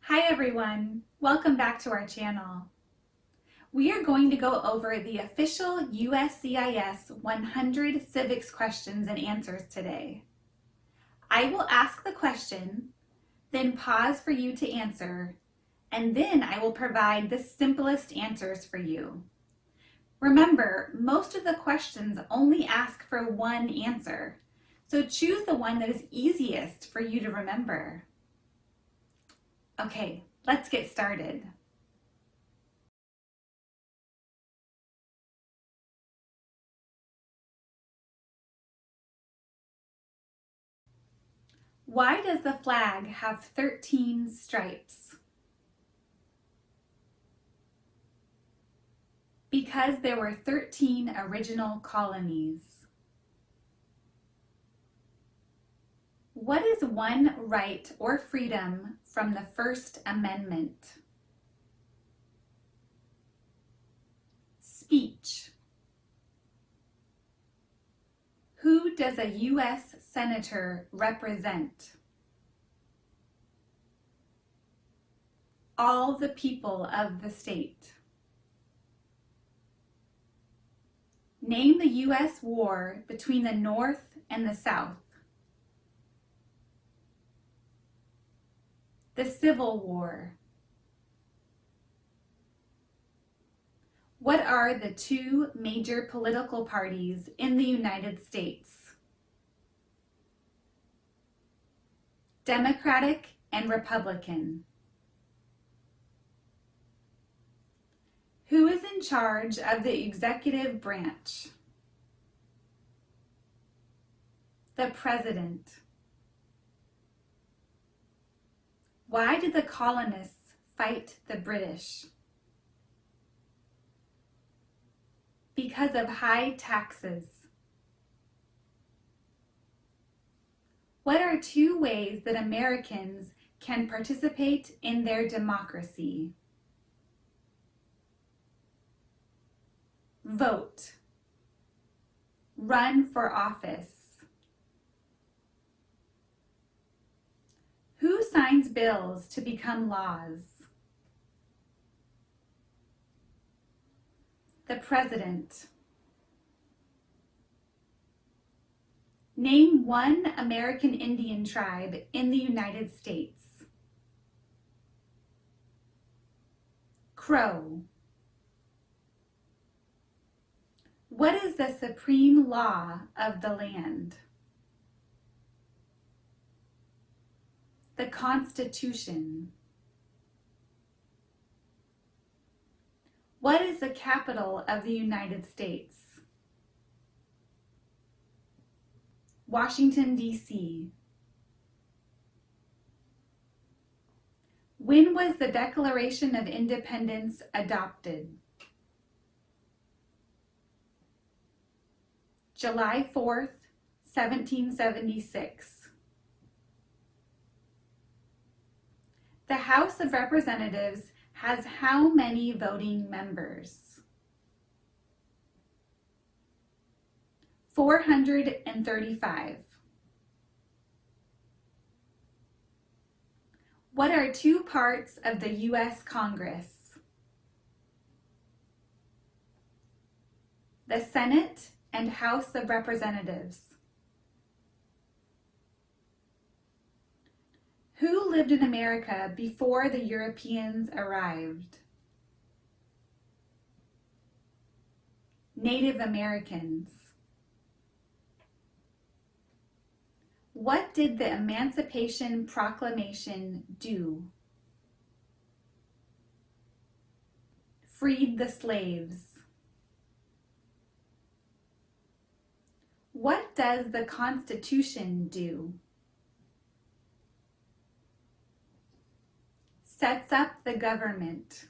Hi everyone, welcome back to our channel. We are going to go over the official USCIS 100 civics questions and answers today. I will ask the question, then pause for you to answer, and then I will provide the simplest answers for you. Remember, most of the questions only ask for one answer, so choose the one that is easiest for you to remember. Okay, let's get started. Why does the flag have 13 stripes? Because there were 13 original colonies. What is one right or freedom from the First Amendment? Speech. Who does a U.S. Senator represent? All the people of the state. Name the U.S. war between the North and the South. The Civil War. What are the two major political parties in the United States? Democratic and Republican. Who is in charge of the executive branch? The President. Why did the colonists fight the British? Because of high taxes. What are two ways that Americans can participate in their democracy? Vote. Run for office. Who signs bills to become laws? The President. Name one American Indian tribe in the United States. Crow. What is the supreme law of the land? The Constitution. What is the capital of the United States? Washington, D.C. When was the Declaration of Independence adopted? July 4th, 1776. The House of Representatives has how many voting members? 435. What are two parts of the U.S. Congress? The Senate and House of Representatives. Who lived in America before the Europeans arrived? Native Americans. What did the Emancipation Proclamation do? Freed the slaves. What does the Constitution do? Sets up the government.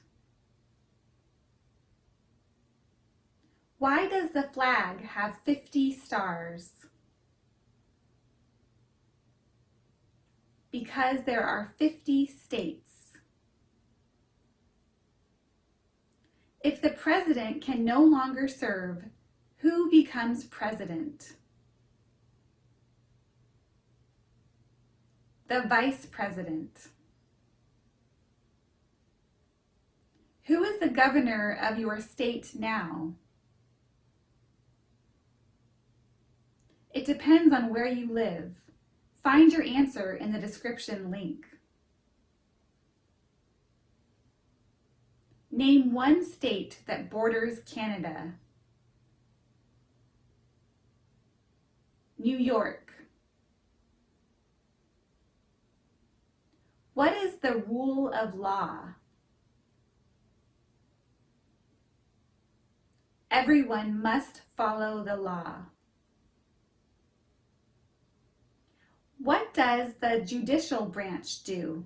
Why does the flag have 50 stars? Because there are 50 states. If the president can no longer serve, who becomes president? The vice president. is the governor of your state now? It depends on where you live. Find your answer in the description link. Name one state that borders Canada. New York. What is the rule of law? Everyone must follow the law. What does the judicial branch do?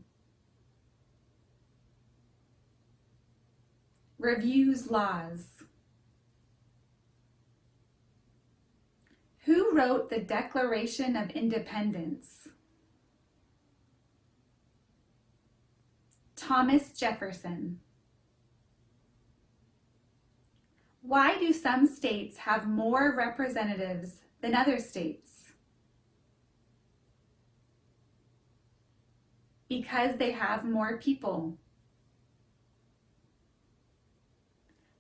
Reviews laws. Who wrote the Declaration of Independence? Thomas Jefferson. Why do some states have more representatives than other states? Because they have more people.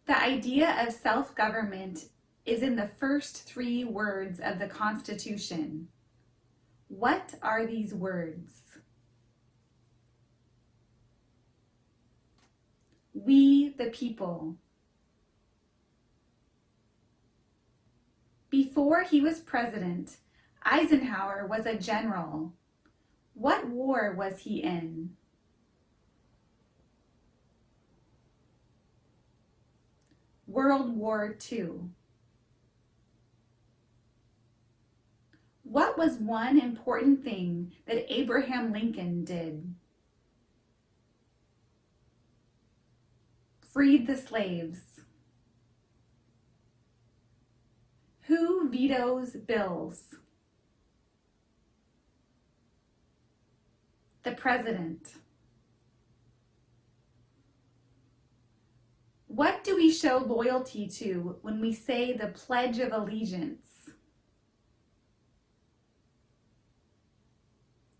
The idea of self-government is in the first 3 words of the Constitution. What are these words? We the people. Before he was president, Eisenhower was a general. What war was he in? World War II. What was one important thing that Abraham Lincoln did? Freed the slaves. Who vetoes bills? The president. What do we show loyalty to when we say the Pledge of Allegiance?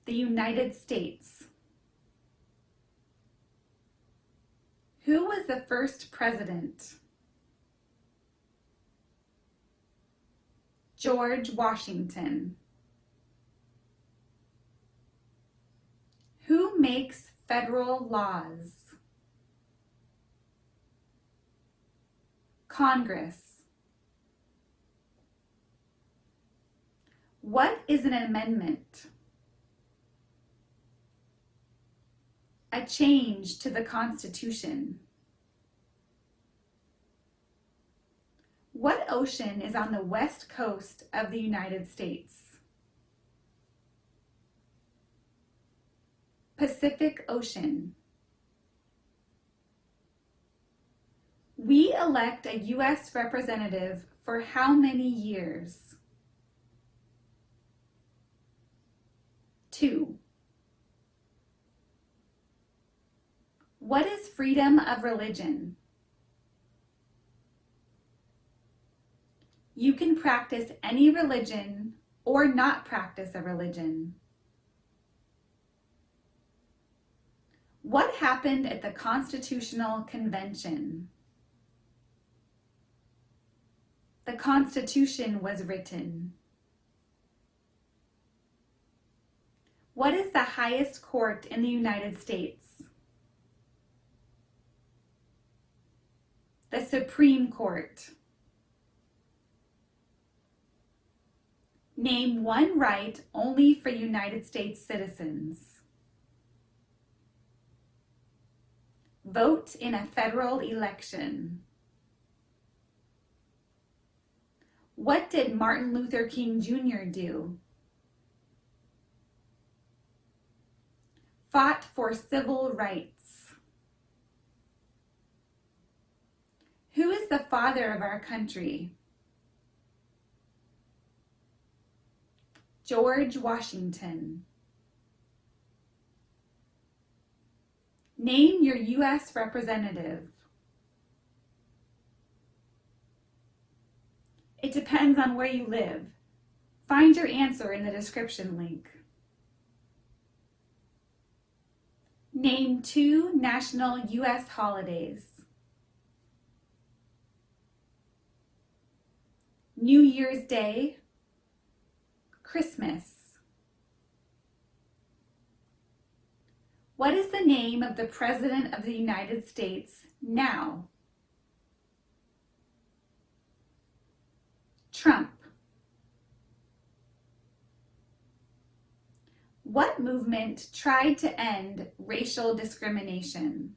The United States. Who was the first president? George Washington. Who makes federal laws? Congress. What is an amendment? A change to the Constitution. What ocean is on the west coast of the United States? Pacific Ocean. We elect a U.S. representative for how many years? 2. What is freedom of religion? You can practice any religion or not practice a religion. What happened at the Constitutional Convention? The Constitution was written. What is the highest court in the United States? The Supreme Court. Name one right only for United States citizens. Vote in a federal election. What did Martin Luther King Jr. do? Fought for civil rights. Who is the father of our country? George Washington. Name your U.S. representative. It depends on where you live. Find your answer in the description link. Name 2 national U.S. holidays. New Year's Day, Christmas. What is the name of the President of the United States now? Trump. What movement tried to end racial discrimination?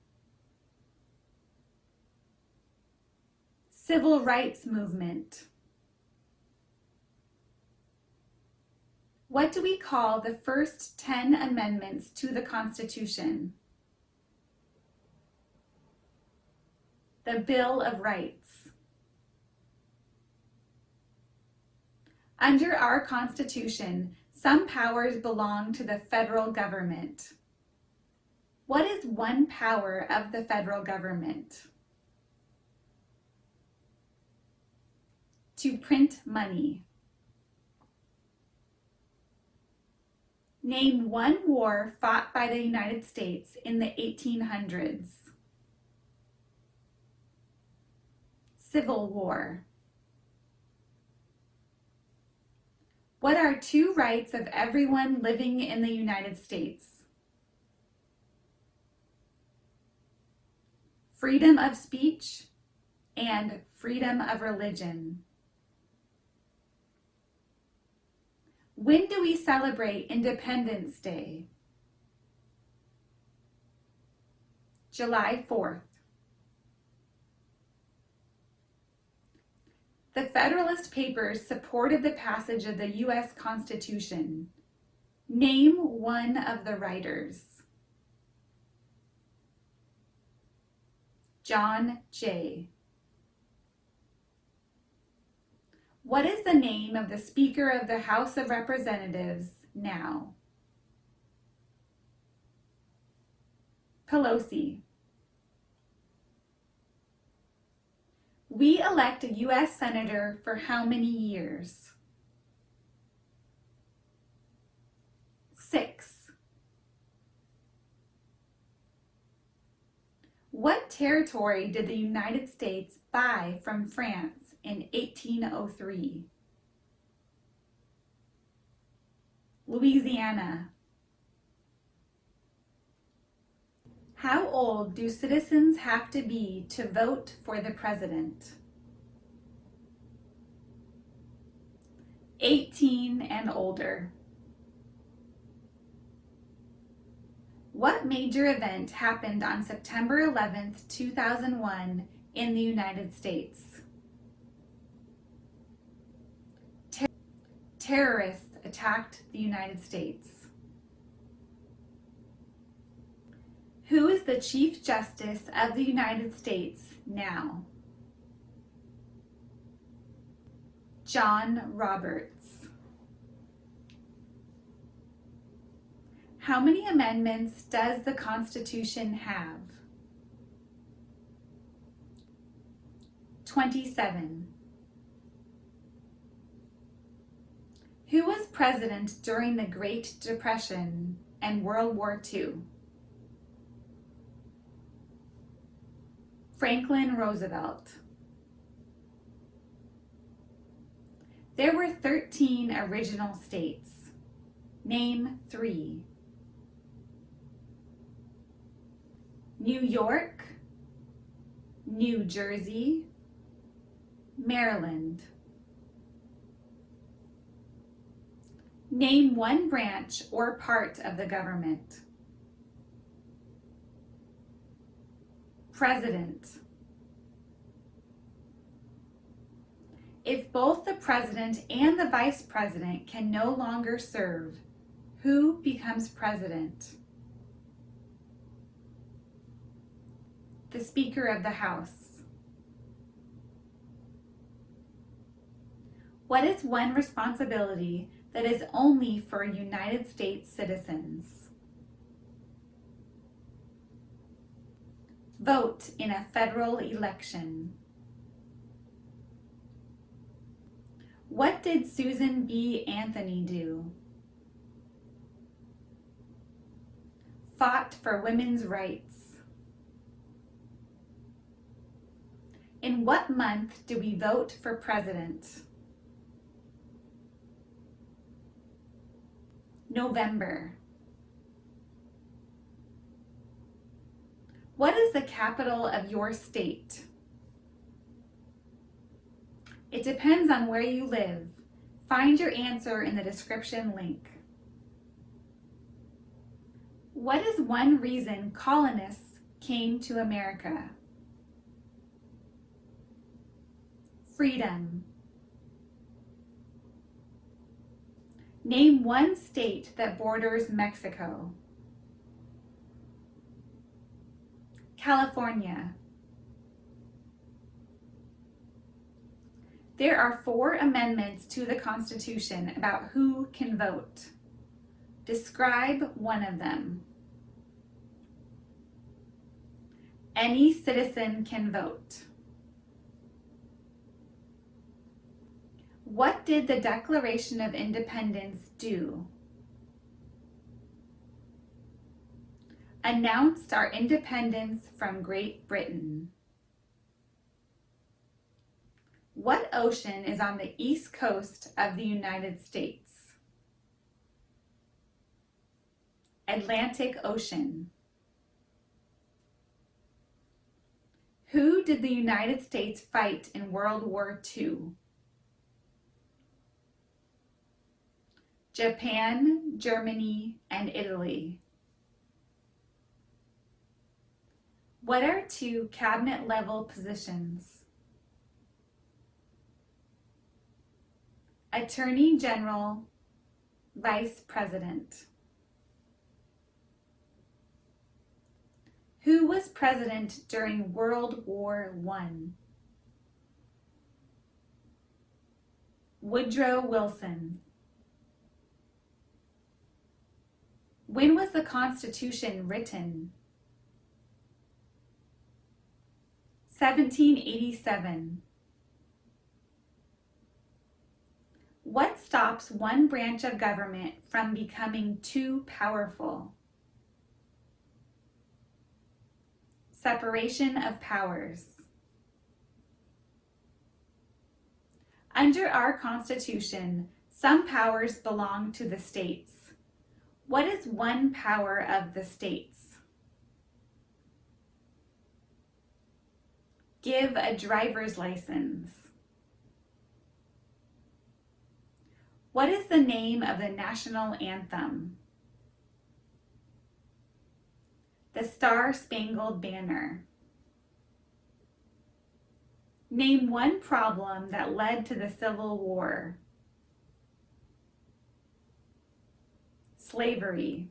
Civil rights movement. What do we call the first 10 amendments to the Constitution? The Bill of Rights. Under our Constitution, some powers belong to the federal government. What is one power of the federal government? To print money. Name one war fought by the United States in the 1800s. Civil War. What are two rights of everyone living in the United States? Freedom of speech and freedom of religion. When do we celebrate Independence Day? July 4th. The Federalist Papers supported the passage of the U.S. Constitution. Name one of the writers. John Jay. What is the name of the Speaker of the House of Representatives now? Pelosi. We elect a U.S. Senator for how many years? 6. What territory did the United States buy from France in 1803? Louisiana. How old do citizens have to be to vote for the president? 18 and older. What major event happened on September 11th, 2001 in the United States? Terrorists attacked the United States. Who is the Chief Justice of the United States now? John Roberts. How many amendments does the Constitution have? 27. Who was president during the Great Depression and World War II? Franklin Roosevelt. There were 13 original states. Name 3. New York, New Jersey, Maryland. Name one branch or part of the government. President. If both the president and the vice president can no longer serve, who becomes president? The Speaker of the House. What is one responsibility that is only for United States citizens? Vote in a federal election. What did Susan B. Anthony do? Fought for women's rights. In what month do we vote for president? November. What is the capital of your state? It depends on where you live. Find your answer in the description link. What is one reason colonists came to America? Freedom. Name one state that borders Mexico. California. There are 4 amendments to the Constitution about who can vote. Describe one of them. Any citizen can vote. What did the Declaration of Independence do? Announced our independence from Great Britain. What ocean is on the east coast of the United States? Atlantic Ocean. Who did the United States fight in World War II? Japan, Germany, and Italy. What are 2 cabinet-level positions? Attorney General, Vice President. Who was president during World War I? Woodrow Wilson. When was the Constitution written? 1787. What stops one branch of government from becoming too powerful? Separation of powers. Under our Constitution, some powers belong to the states. What is one power of the states? Give a driver's license. What is the name of the national anthem? The Star-Spangled Banner. Name one problem that led to the Civil War. Slavery.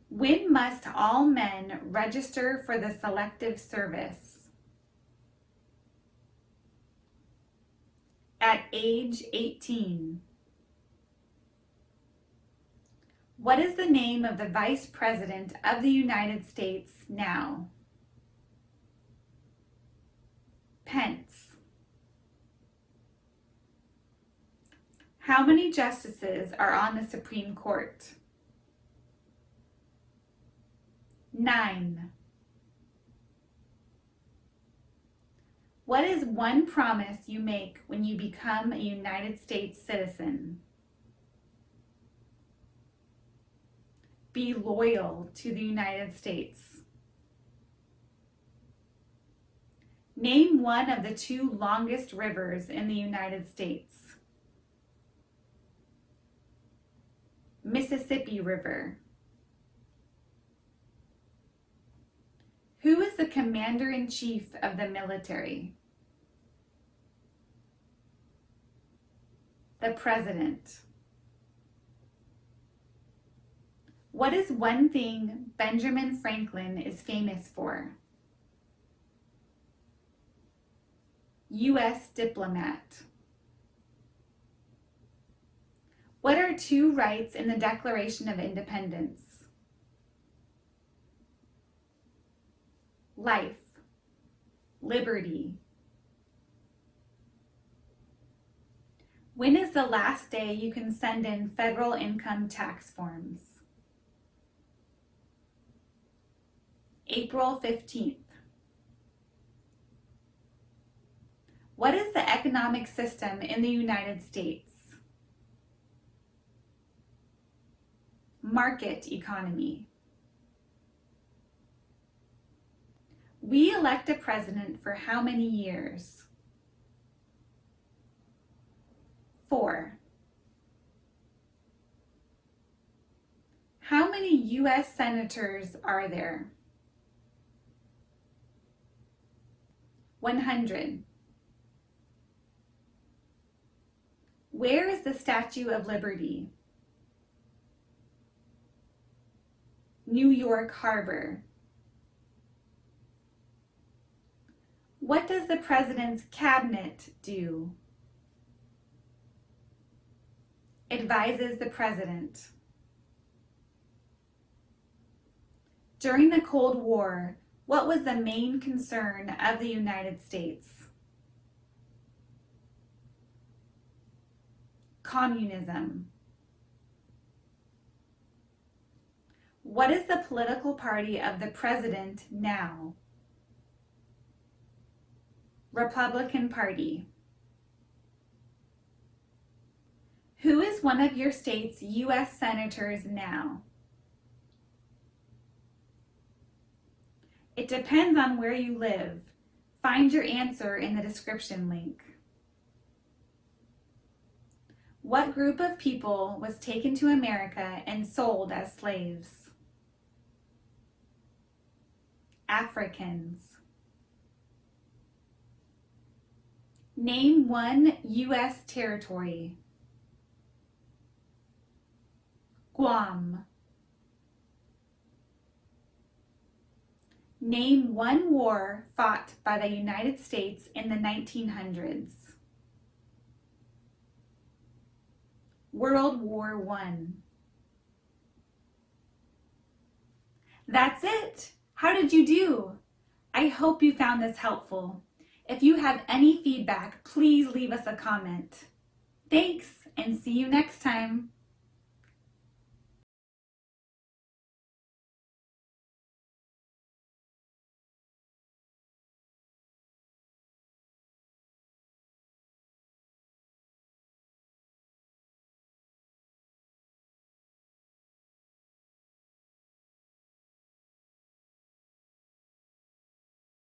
When must all men register for the Selective Service? At age 18. What is the name of the Vice President of the United States now? Pence. How many justices are on the Supreme Court? 9. What is one promise you make when you become a United States citizen? Be loyal to the United States. Name one of the 2 longest rivers in the United States. Mississippi River. Who is the commander-in-chief of the military? The President. What is one thing Benjamin Franklin is famous for? U.S. diplomat. What are 2 rights in the Declaration of Independence? Life, liberty. When is the last day you can send in federal income tax forms? April 15th. What is the economic system in the United States? market economy. We elect a president for how many years? 4. How many U.S. senators are there? 100. Where is the Statue of Liberty? New York Harbor. What does the president's cabinet do? Advises the president. During the Cold War, what was the main concern of the United States? Communism. What is the political party of the president now? Republican Party. Who is one of your state's U.S. senators now? It depends on where you live. Find your answer in the description link. What group of people was taken to America and sold as slaves? Africans. Name one U.S. territory. Guam. Name one war fought by the United States in the 1900s. World War I. That's it! How did you do? I hope you found this helpful. If you have any feedback, please leave us a comment. Thanks, and see you next time.